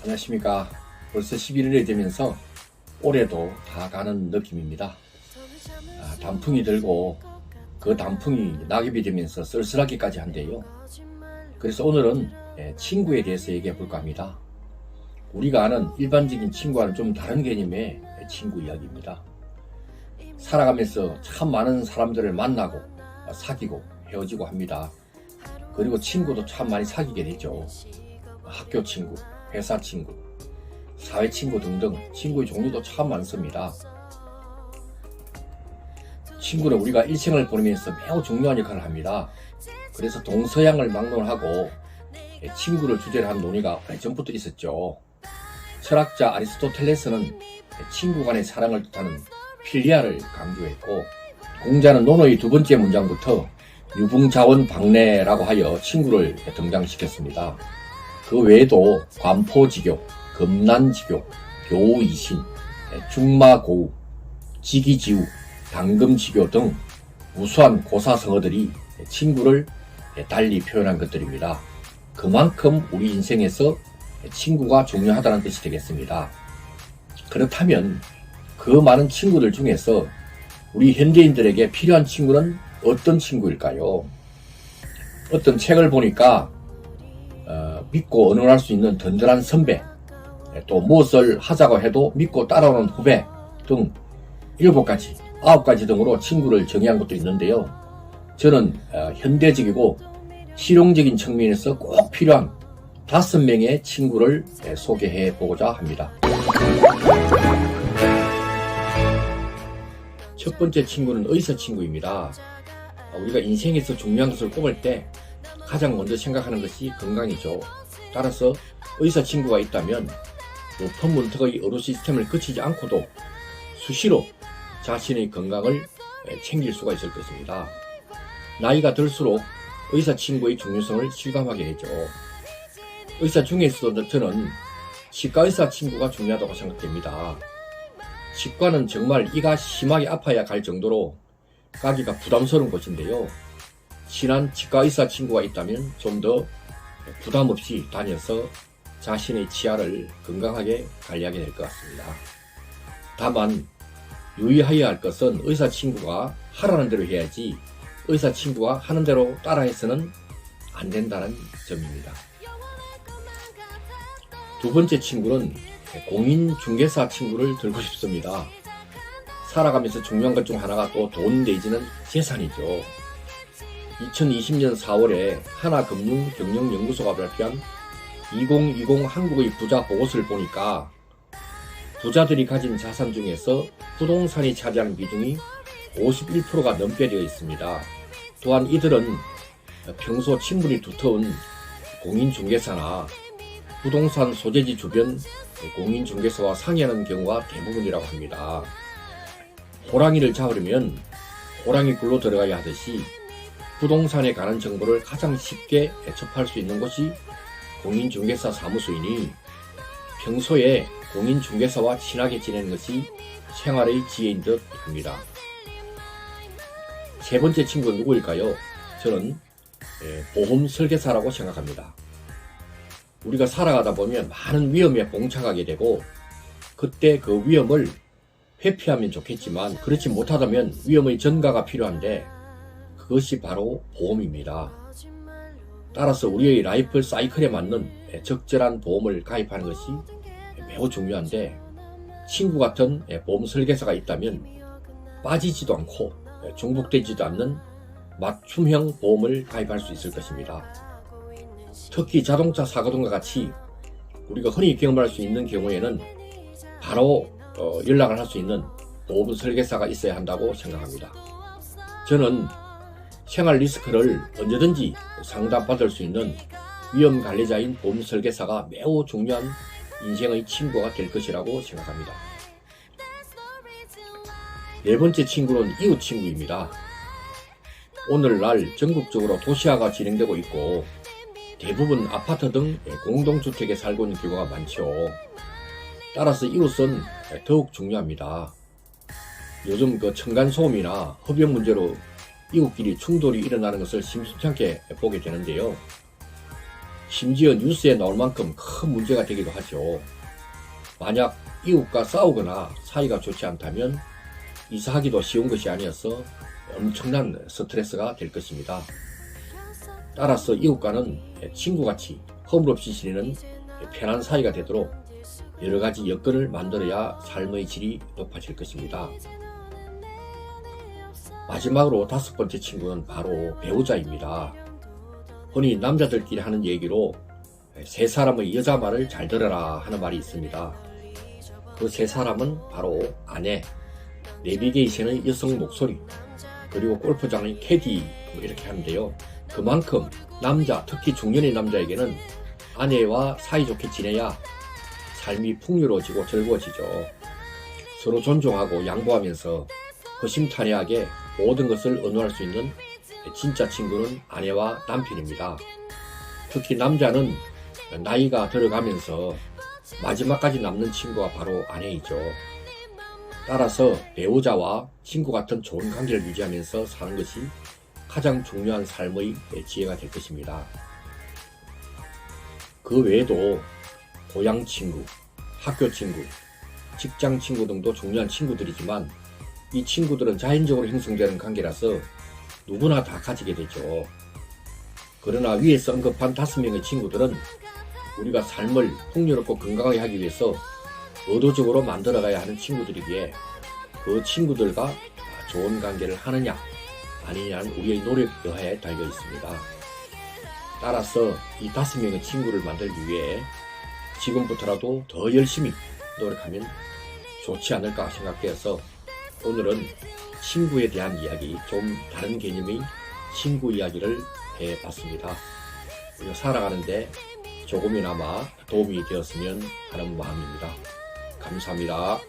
안녕하십니까. 벌써 11월이 되면서 올해도 다 가는 느낌입니다. 단풍이 들고 그 단풍이 낙엽이 되면서 쓸쓸하기까지 한데요. 그래서 오늘은 친구에 대해서 얘기해 볼까 합니다. 우리가 아는 일반적인 친구와는 좀 다른 개념의 친구 이야기입니다. 살아가면서 참 많은 사람들을 만나고 사귀고 헤어지고 합니다. 그리고 친구도 참 많이 사귀게 되죠. 학교 친구, 회사 친구, 사회 친구 등등 친구의 종류도 참 많습니다. 친구는 우리가 일생을 보내면서 매우 중요한 역할을 합니다. 그래서 동서양을 막론하고 친구를 주제로 한 논의가 오래전부터 있었죠. 철학자 아리스토텔레스는 친구 간의 사랑을 뜻하는 필리아를 강조했고, 공자는 논어의 두 번째 문장부터 유붕자원 박래라고 하여 친구를 등장시켰습니다. 그 외에도 관포지교, 금난지교, 교이신, 중마고우, 지기지우, 당금지교 등 우수한 고사성어들이 친구를 달리 표현한 것들입니다. 그만큼 우리 인생에서 친구가 중요하다는 뜻이 되겠습니다. 그렇다면 그 많은 친구들 중에서 우리 현대인들에게 필요한 친구는 어떤 친구일까요? 어떤 책을 보니까 믿고 의논할 수 있는 든든한 선배, 또 무엇을 하자고 해도 믿고 따라오는 후배 등 7가지, 9가지 등으로 친구를 정의한 것도 있는데요. 저는 현대적이고 실용적인 측면에서 꼭 필요한 5명의 친구를 소개해 보고자 합니다. 첫 번째 친구는 의사 친구입니다. 우리가 인생에서 중요한 것을 꼽을 때 가장 먼저 생각하는 것이 건강이죠. 따라서 의사 친구가 있다면 높은 문턱의 의료 시스템을 거치지 않고도 수시로 자신의 건강을 챙길 수가 있을 것입니다. 나이가 들수록 의사 친구의 중요성을 실감하게 되죠. 의사 중에서도 저는 치과 의사 친구가 중요하다고 생각됩니다. 치과는 정말 이가 심하게 아파야 갈 정도로 가기가 부담스러운 곳인데요. 친한 치과 의사 친구가 있다면 좀 더 부담 없이 다녀서 자신의 치아를 건강하게 관리하게 될 것 같습니다. 다만 유의해야 할 것은 의사 친구가 하라는 대로 해야지 의사 친구가 하는 대로 따라해서는 안 된다는 점입니다. 두 번째 친구는 공인중개사 친구를 들고 싶습니다. 살아가면서 중요한 것 중 하나가 또 돈 내지는 재산이죠. 2020년 4월에 하나금융경영연구소가 발표한 2020 한국의 부자 보고서를 보니까 부자들이 가진 자산 중에서 부동산이 차지하는 비중이 51%가 넘게 되어 있습니다. 또한 이들은 평소 친분이 두터운 공인중개사나 부동산 소재지 주변 공인중개사와 상의하는 경우가 대부분이라고 합니다. 호랑이를 잡으려면 호랑이 굴로 들어가야 하듯이 부동산에 관한 정보를 가장 쉽게 접할 수 있는 곳이 공인중개사 사무소이니 평소에 공인중개사와 친하게 지내는 것이 생활의 지혜인 듯 합니다. 세 번째 친구는 누구일까요? 저는 보험 설계사라고 생각합니다. 우리가 살아가다 보면 많은 위험에 봉착하게 되고 그때 그 위험을 회피하면 좋겠지만 그렇지 못하다면 위험의 전가가 필요한데 그것이 바로 보험입니다. 따라서 우리의 라이프 사이클에 맞는 적절한 보험을 가입하는 것이 매우 중요한데 친구 같은 보험 설계사가 있다면 빠지지도 않고 중복되지도 않는 맞춤형 보험을 가입할 수 있을 것입니다. 특히 자동차 사고 등과 같이 우리가 흔히 경험할 수 있는 경우에는 바로 연락을 할 수 있는 보험 설계사가 있어야 한다고 생각합니다. 저는 생활 리스크를 언제든지 상담받을 수 있는 위험 관리자인 보험 설계사가 매우 중요한 인생의 친구가 될 것이라고 생각합니다. 네 번째 친구는 이웃 친구입니다. 오늘날 전국적으로 도시화가 진행되고 있고 대부분 아파트 등 공동주택에 살고 있는 경우가 많죠. 따라서 이웃은 더욱 중요합니다. 요즘 층간소음이나 흡연 문제로 이웃끼리 충돌이 일어나는 것을 심심찮게 보게 되는데요. 심지어 뉴스에 나올 만큼 큰 문제가 되기도 하죠. 만약 이웃과 싸우거나 사이가 좋지 않다면 이사하기도 쉬운 것이 아니어서 엄청난 스트레스가 될 것입니다. 따라서 이웃과는 친구같이 허물없이 지내는 편한 사이가 되도록 여러가지 여건을 만들어야 삶의 질이 높아질 것입니다. 마지막으로 5번째 친구는 바로 배우자입니다. 흔히 남자들끼리 하는 얘기로 세 사람의 여자 말을 잘 들어라 하는 말이 있습니다. 그 세 사람은 바로 아내, 내비게이션의 여성 목소리, 그리고 골프장의 캐디 이렇게 하는데요. 그만큼 남자, 특히 중년의 남자에게는 아내와 사이좋게 지내야 삶이 풍요로워지고 즐거워지죠. 서로 존중하고 양보하면서 허심탄회하게 모든 것을 의논할 수 있는 진짜 친구는 아내와 남편입니다. 특히 남자는 나이가 들어가면서 마지막까지 남는 친구가 바로 아내이죠. 따라서 배우자와 친구 같은 좋은 관계를 유지하면서 사는 것이 가장 중요한 삶의 지혜가 될 것입니다. 그 외에도 고향 친구, 학교 친구, 직장 친구 등도 중요한 친구들이지만 이 친구들은 자연적으로 형성되는 관계라서 누구나 다 가지게 되죠. 그러나 위에서 언급한 5명의 친구들은 우리가 삶을 풍요롭고 건강하게 하기 위해서 의도적으로 만들어가야 하는 친구들이기에 그 친구들과 좋은 관계를 하느냐 아니냐는 우리의 노력 여하에 달려 있습니다. 따라서 이 5명의 친구를 만들기 위해 지금부터라도 더 열심히 노력하면 좋지 않을까 생각되어서 오늘은 친구에 대한 이야기, 좀 다른 개념의 친구 이야기를 해봤습니다. 살아가는데 조금이나마 도움이 되었으면 하는 마음입니다. 감사합니다.